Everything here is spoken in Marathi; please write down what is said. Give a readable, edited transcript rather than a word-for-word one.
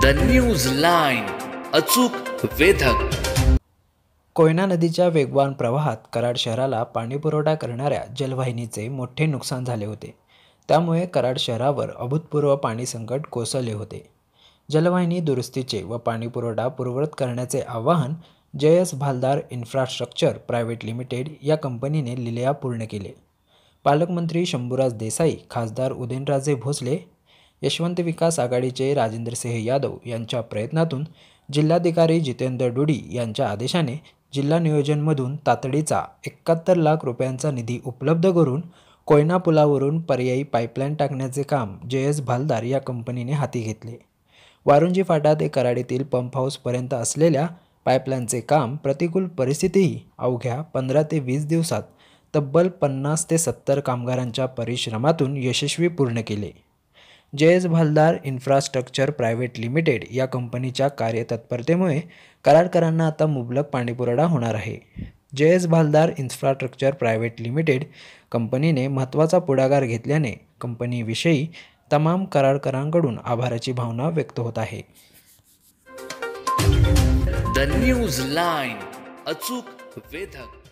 द न्यूज लाईन, अचूक वेधक. कोयना नदीच्या वेगवान प्रवाहात कराड शहराला पाणीपुरवठा करणाऱ्या जलवाहिनीचे मोठे नुकसान झाले होते. त्यामुळे कराड शहरावर अभूतपूर्व पाणी संकट कोसळले होते. जलवाहिनी दुरुस्तीचे व पाणीपुरवठा पूर्ववत करण्याचे आवाहन JS भालदार इन्फ्रास्ट्रक्चर प्रायव्हेट लिमिटेड या कंपनीने लिलाव पूर्ण केले. पालकमंत्री शंभूराज देसाई, खासदार उदयनराजे भोसले, यशवंत विकास आघाडीचे राजेंद्रसिंह यादव यांच्या प्रयत्नातून जिल्हाधिकारी जितेंद्र डुडी यांच्या आदेशाने जिल्हा नियोजनमधून तातडीचा 71 लाख रुपयांचा निधी उपलब्ध करून कोयना पुलावरून पर्यायी पाईपलाईन टाकण्याचे काम JS भालदार या कंपनीने हाती घेतले. वारुंजी फाटा ते कराड येथील पंप हाऊसपर्यंत असलेल्या पाईपलाईनचे काम प्रतिकूल परिस्थितीही अवघ्या 15 ते 20 दिवसात तब्बल 50 ते 70 कामगारांच्या परिश्रमातून यशस्वी पूर्ण केले. JS भालदार इन्फ्रास्ट्रक्चर प्रायव्हेट लिमिटेड या कंपनीच्या कार्यतत्परतेमुळे कराडकरांना आता मुबलक पाणीपुरवठा होणार आहे. JS भालदार इन्फ्रास्ट्रक्चर प्रायव्हेट लिमिटेड कंपनीने महत्त्वाचा पुढाकार घेतल्याने कंपनीविषयी तमाम कराडकरांकडून आभाराची भावना व्यक्त होत आहे. द न्यूज लाईन, अचूक वेधक.